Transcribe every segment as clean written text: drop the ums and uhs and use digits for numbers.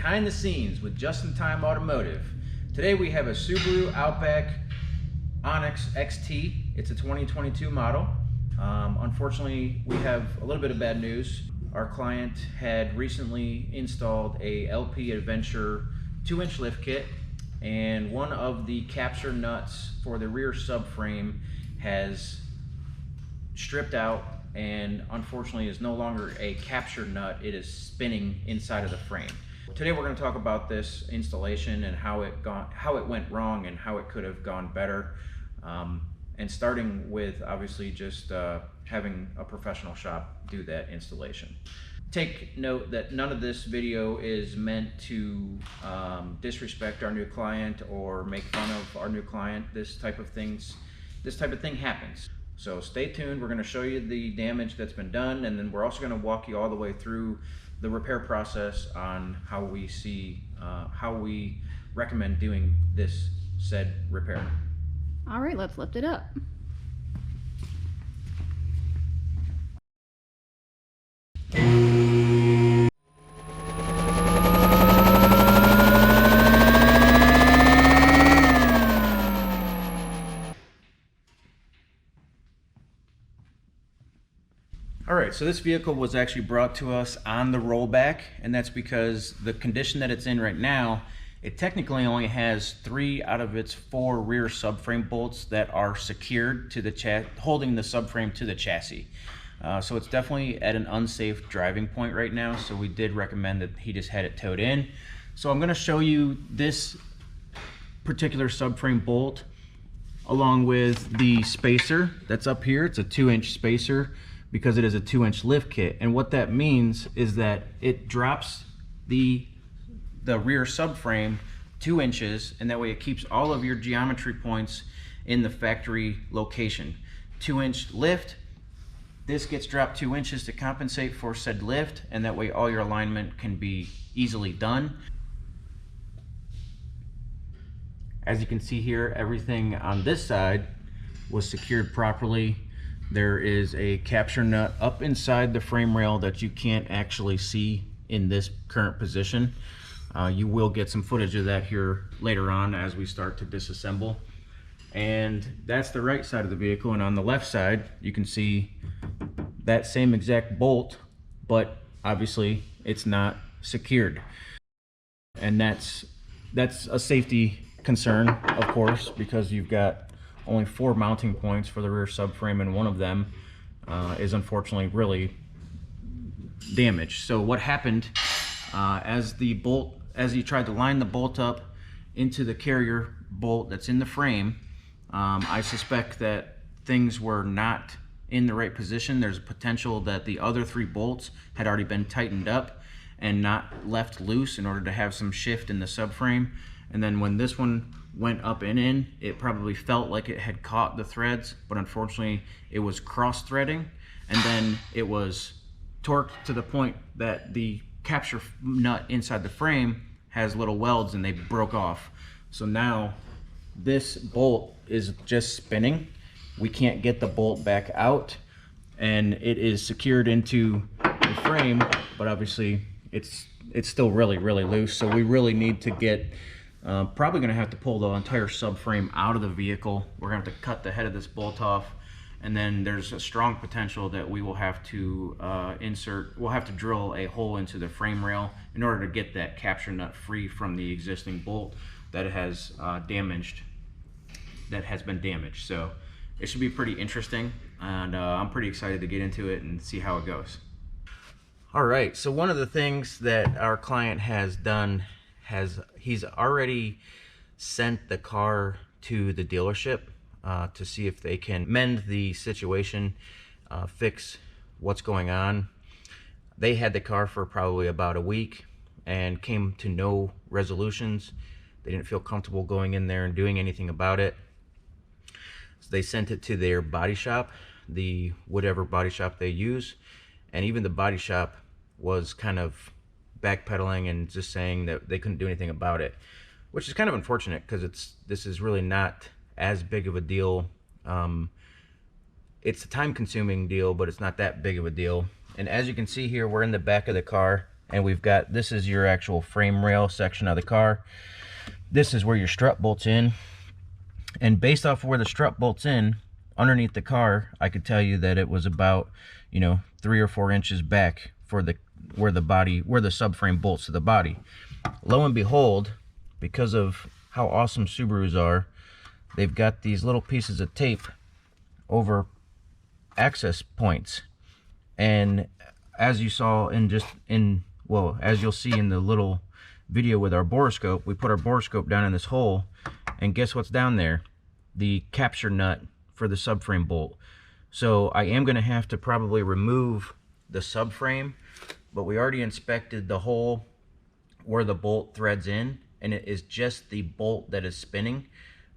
behind the scenes with Just in Time Automotive. Today we have a Subaru Outback Onyx XT. It's a 2022 model. Unfortunately, we have a little bit of bad news. Our client had recently installed a LP Adventure 2-inch lift kit, and one of the capture nuts for the rear subframe has stripped out and unfortunately is no longer a capture nut. It is spinning inside of the frame. Today we're going to talk about this installation and how it went wrong and how it could have gone better, and starting with obviously just having a professional shop do that installation. Take note that none of this video is meant to disrespect our new client or make fun of our new client. This type of thing happens. So stay tuned. We're going to show you the damage that's been done, and then we're also going to walk you all the way through the repair process on how we recommend doing this said repair. All right, let's lift it up. Alright, so this vehicle was actually brought to us on the rollback, and that's because the condition that it's in right now, it technically only has 3 out of its 4 rear subframe bolts that are secured to the holding the subframe to the chassis. So it's definitely at an unsafe driving point right now, so we did recommend that he just had it towed in. So I'm going to show you this particular subframe bolt along with the spacer that's up here. It's a 2-inch spacer because it is a 2-inch lift kit, and what that means is that it drops the rear subframe 2 inches, and that way it keeps all of your geometry points in the factory location. 2-inch lift, this gets dropped 2 inches to compensate for said lift, and that way all your alignment can be easily done. As you can see here, everything on this side was secured properly. There is a capture nut up inside the frame rail that you can't actually see in this current position. You will get some footage of that here later on as we start to disassemble. And that's the right side of the vehicle, and on the left side you can see that same exact bolt, but obviously it's not secured. And that's a safety concern, of course, because you've got only 4 mounting points for the rear subframe, and one of them is unfortunately really damaged. So what happened as you tried to line the bolt up into the carrier bolt that's in the frame, I suspect that things were not in the right position. There's a potential that the other 3 bolts had already been tightened up and not left loose in order to have some shift in the subframe. And then when this one went up and in, it probably felt like it had caught the threads, but unfortunately it was cross-threading, and then it was torqued to the point that the capture nut inside the frame has little welds and they broke off. So now this bolt is just spinning. We can't get the bolt back out, and it is secured into the frame, but obviously it's still really loose. So we really need to get probably going to have to pull the entire subframe out of the vehicle. We're going to have to cut the head of this bolt off, and then there's a strong potential that we will have to we'll have to drill a hole into the frame rail in order to get that capture nut free from the existing bolt that has been damaged. So it should be pretty interesting, and I'm pretty excited to get into it and see how it goes. Alright, so one of the things that our client has done, he's already sent the car to the dealership to see if they can mend the situation, fix what's going on. They had the car for probably about a week and came to no resolutions. They didn't feel comfortable going in there and doing anything about it. So they sent it to their body shop, the whatever body shop they use, and even the body shop was kind of backpedaling and just saying that they couldn't do anything about it, which is kind of unfortunate because this is really not as big of a deal. It's a time-consuming deal, but it's not that big of a deal. And as you can see here, we're in the back of the car. and we've got, this is your actual frame rail section of the car. This is where your strut bolts in, and based off of where the strut bolts in underneath the car, I could tell you that it was about, you know, 3 or 4 inches back for the where the subframe bolts to the body. Lo and behold, because of how awesome Subarus are, they've got these little pieces of tape over access points. And as you saw as you'll see in the little video with our borescope, we put our borescope down in this hole, and guess what's down there? The capture nut for the subframe bolt. So I am going to have to probably remove the subframe, but we already inspected the hole where the bolt threads in, and it is just the bolt that is spinning,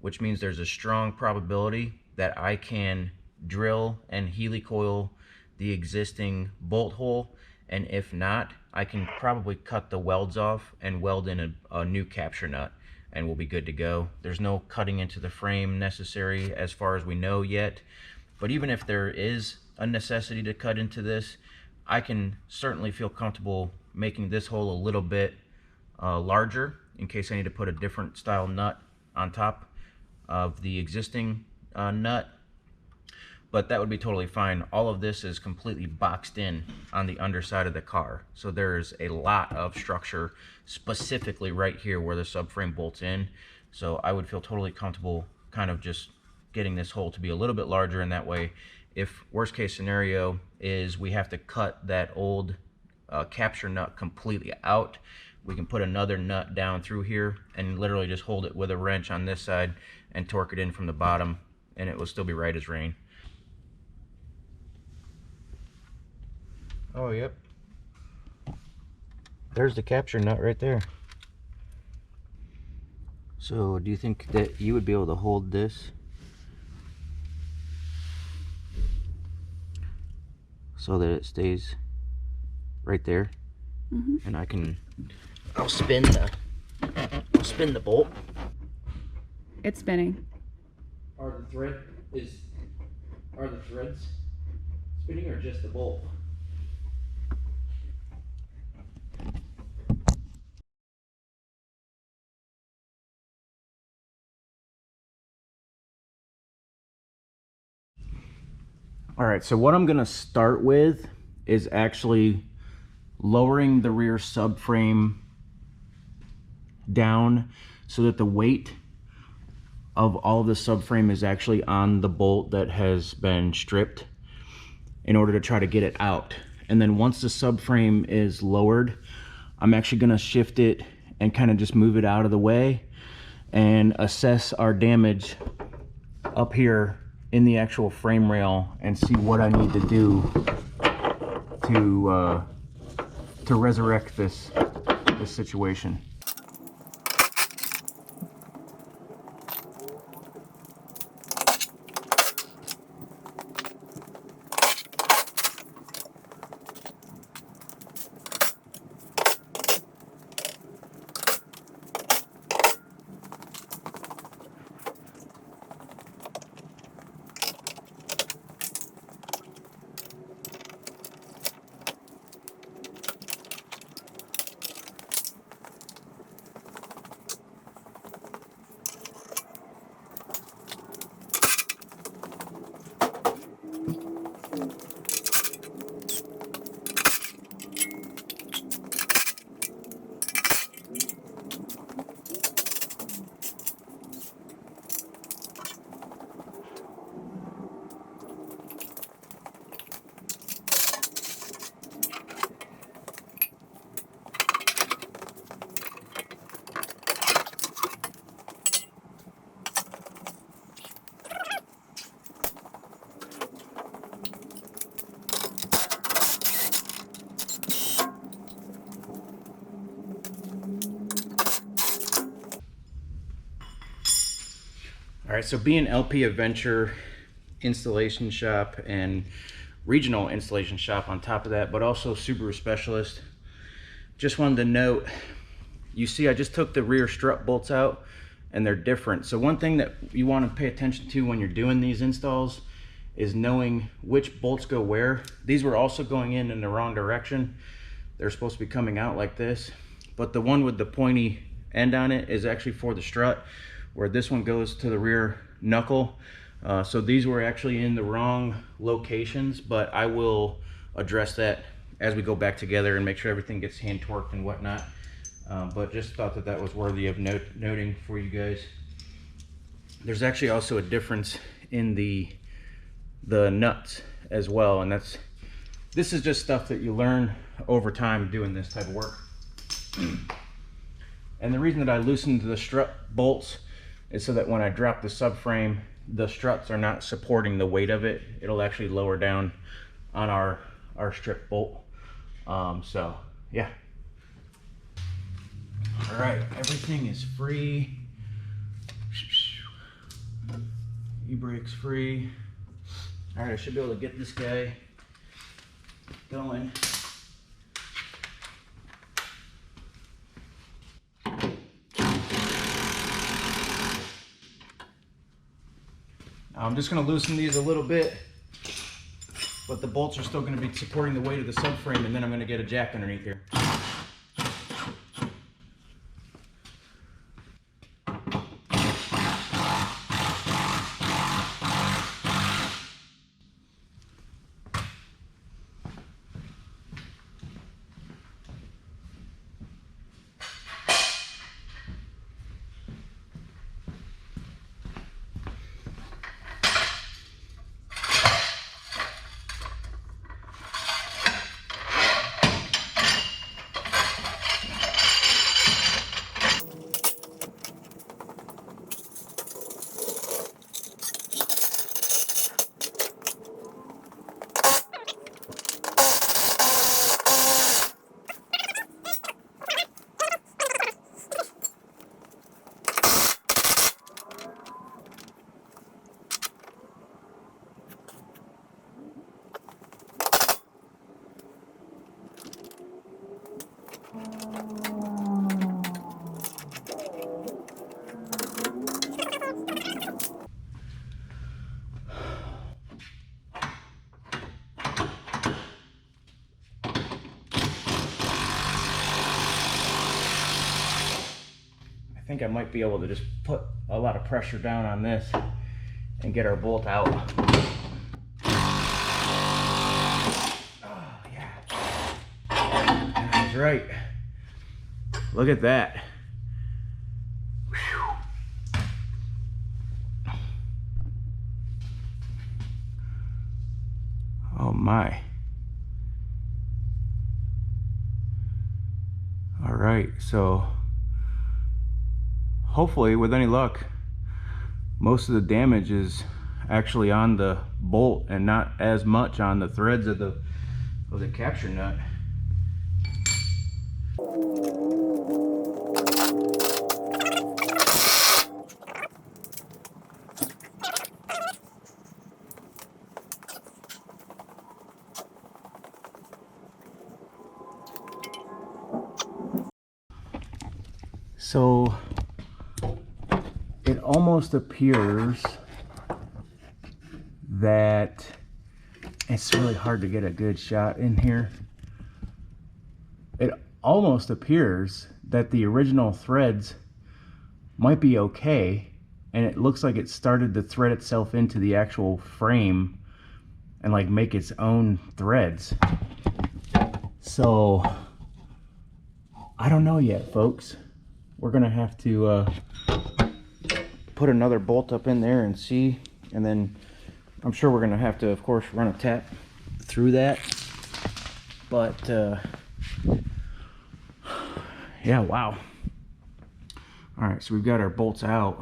which means there's a strong probability that I can drill and helicoil the existing bolt hole, and if not, I can probably cut the welds off and weld in a new capture nut, and we'll be good to go. There's no cutting into the frame necessary as far as we know yet, but even if there is a necessity to cut into this, I can certainly feel comfortable making this hole a little bit larger in case I need to put a different style nut on top of the existing nut. But that would be totally fine. All of this is completely boxed in on the underside of the car, so there's a lot of structure specifically right here where the subframe bolts in. So I would feel totally comfortable kind of just getting this hole to be a little bit larger, and that way, if worst case scenario is we have to cut that old capture nut completely out, we can put another nut down through here and literally just hold it with a wrench on this side and torque it in from the bottom, and it will still be right as rain. Oh, yep. There's the capture nut right there. So do you think that you would be able to hold this so that it stays right there? And I'll spin the bolt. It's spinning. Are the threads spinning or just the bolt? All right, so what I'm gonna start with is actually lowering the rear subframe down so that the weight of all of the subframe is actually on the bolt that has been stripped in order to try to get it out. And then once the subframe is lowered, I'm actually gonna shift it and kind of just move it out of the way and assess our damage up here in the actual frame rail and see what I need to do to resurrect this situation. All right, so being LP Aventure installation shop and regional installation shop on top of that, but also Subaru specialist, just wanted to note, you see I just took the rear strut bolts out and they're different. So one thing that you want to pay attention to when you're doing these installs is knowing which bolts go where. These were also going in the wrong direction. they're supposed to be coming out like this, but the one with the pointy end on it is actually for the strut, where this one goes to the rear knuckle. So these were actually in the wrong locations, but I will address that as we go back together and make sure everything gets hand torqued and whatnot. But just thought that that was worthy of noting for you guys. There's actually also a difference in the nuts as well, and this is just stuff that you learn over time doing this type of work. And the reason that I loosened the strut bolts is so that when I drop the subframe, the struts are not supporting the weight of it. It'll actually lower down on our strip bolt. So yeah. All right, everything is free. E-brake's free. All right, I should be able to get this guy going. I'm just going to loosen these a little bit, but the bolts are still going to be supporting the weight of the subframe, and then I'm going to get a jack underneath here. I think I might be able to just put a lot of pressure down on this and get our bolt out. Oh, yeah. That's right. Look at that. Whew. Oh my. All right, so hopefully, with any luck, most of the damage is actually on the bolt and not as much on the threads of the capture nut. So it almost appears that it's really hard to get a good shot in here. It almost appears that the original threads might be okay, and it looks like it started to thread itself into the actual frame and like make its own threads. So I don't know yet, folks. We're gonna have to put another bolt up in there and see, and then I'm sure we're gonna have to, of course, run a tap through that. But yeah, wow. All right, so we've got our bolts out.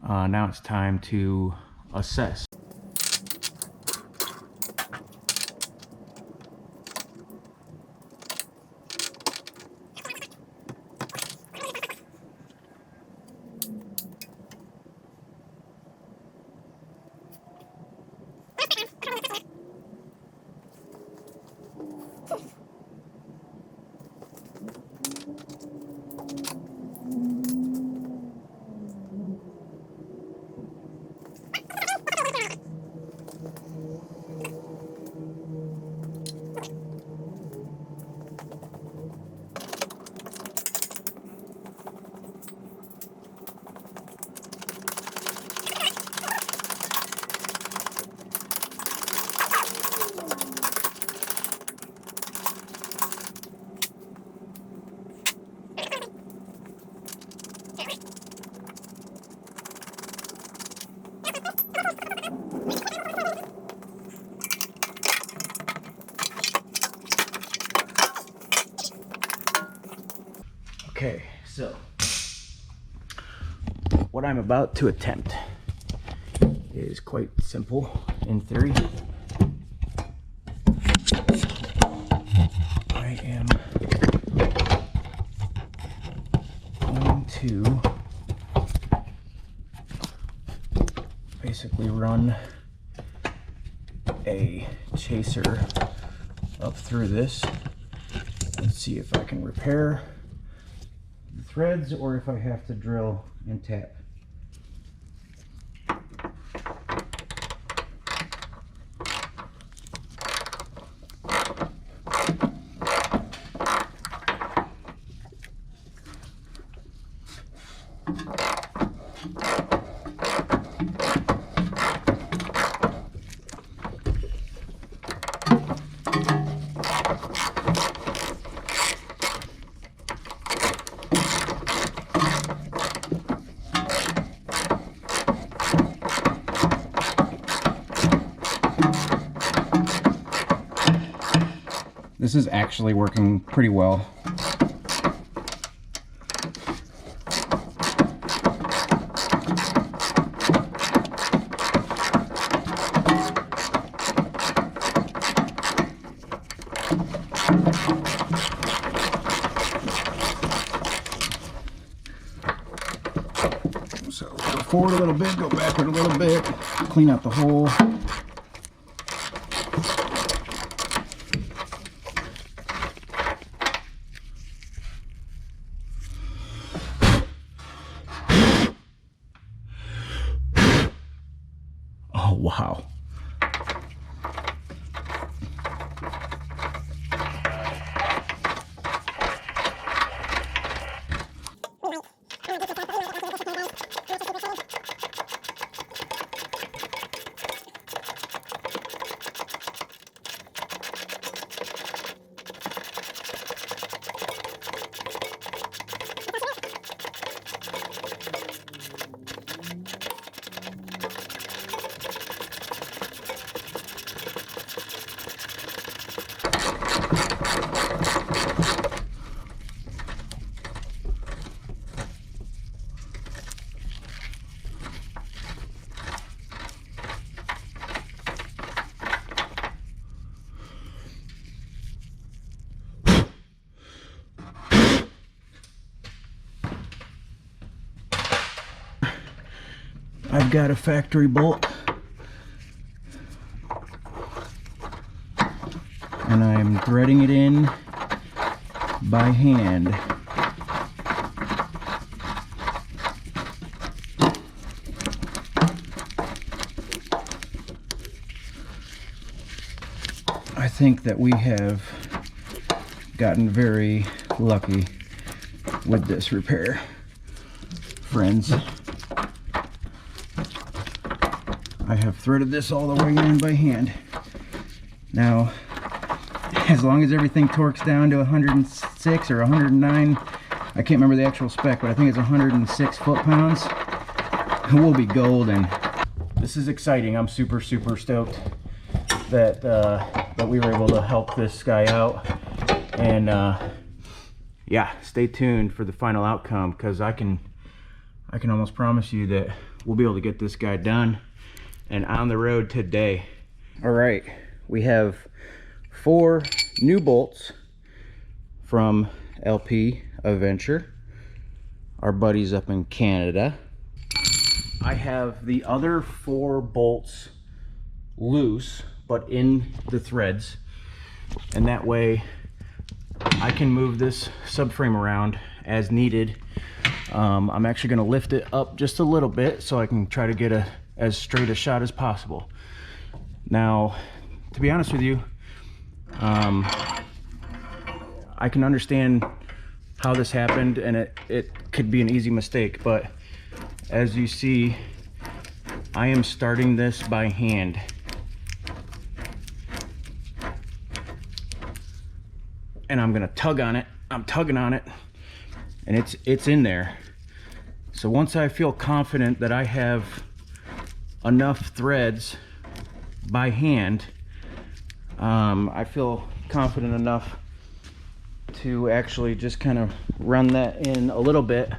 Now it's time to assess. what I'm about to attempt is quite simple in theory. I am going to basically run a chaser up through this and see if I can repair the threads or if I have to drill and tap. This is actually working pretty well. So go forward a little bit, go backward a little bit, clean out the hole. Oh, wow. I've got a factory bolt and I'm threading it in by hand. I think that we have gotten very lucky with this repair, friends. I have threaded this all the way in by hand. Now, as long as everything torques down to 106 or 109, I can't remember the actual spec, but I think it's 106 foot-pounds, we'll be golden. This is exciting. I'm super stoked that that we were able to help this guy out. And yeah, stay tuned for the final outcome, because I can almost promise you that we'll be able to get this guy done and on the road today. All right, we have 4 new bolts from LP Aventure, our buddies up in Canada. I have the other 4 bolts loose but in the threads, and that way I can move this subframe around as needed. I'm actually going to lift it up just a little bit so I can try to get as straight a shot as possible. Now, to be honest with you, I can understand how this happened, and it could be an easy mistake, but as you see, I am starting this by hand. And I'm gonna tug on it. I'm tugging on it, and it's in there. So once I feel confident that I have enough threads by hand, I feel confident enough to actually just kind of run that in a little bit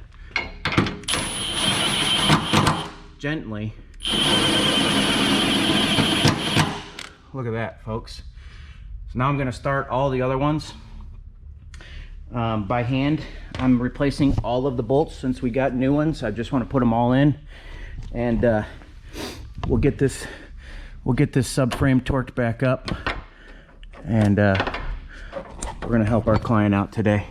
gently. Look at that, folks. So now I'm going to start all the other ones by hand. I'm replacing all of the bolts since we got new ones. I just want to put them all in, and we'll get this subframe torqued back up, and we're going to help our client out today.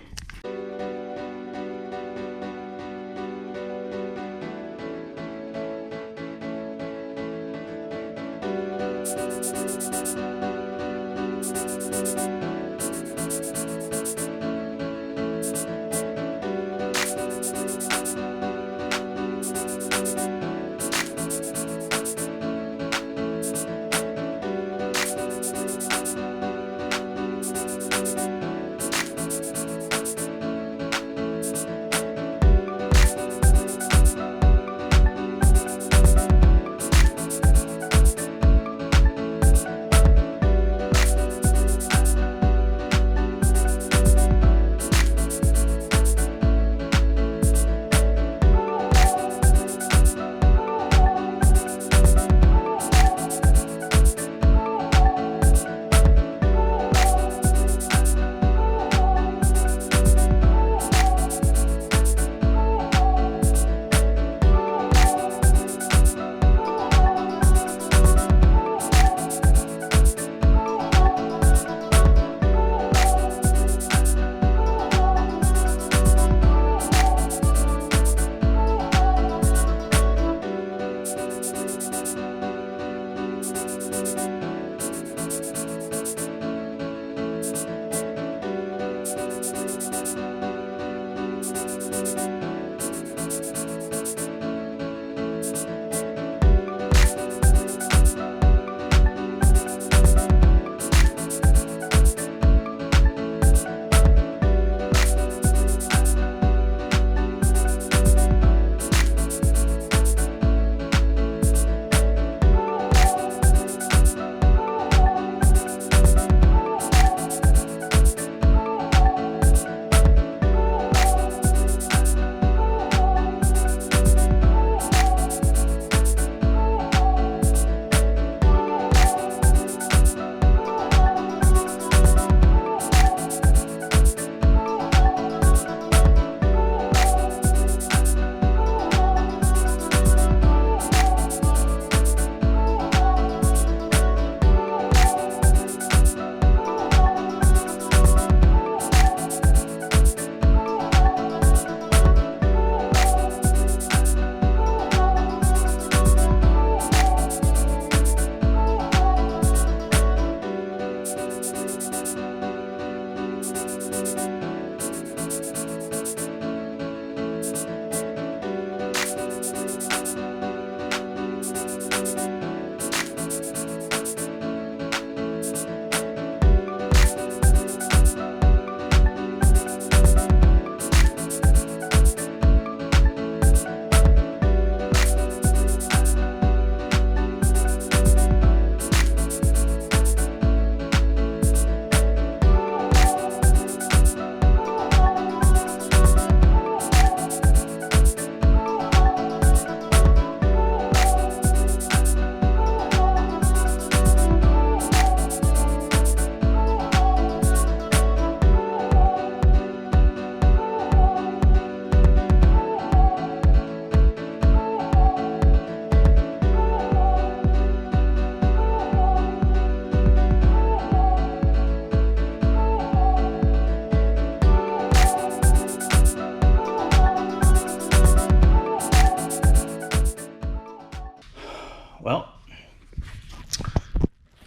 Well,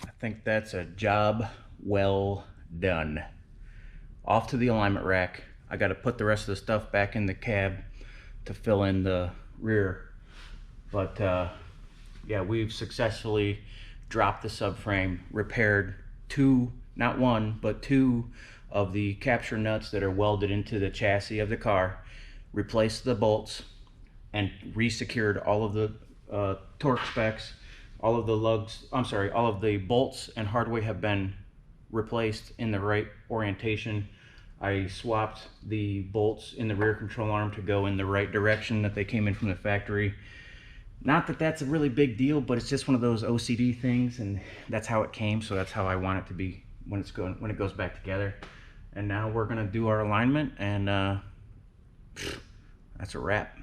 I think that's a job well done. Off to the alignment rack. I got to put the rest of the stuff back in the cab to fill in the rear. But yeah, we've successfully dropped the subframe, repaired two, not one, but two of the capture nuts that are welded into the chassis of the car, replaced the bolts, and re-secured all of the torque specs. All of the lugs, all of the bolts and hardware have been replaced in the right orientation. I swapped the bolts in the rear control arm to go in the right direction that they came in from the factory. Not that that's a really big deal, but it's just one of those OCD things, and that's how it came. So that's how I want it to be when it goes back together. And now we're gonna do our alignment, and that's a wrap.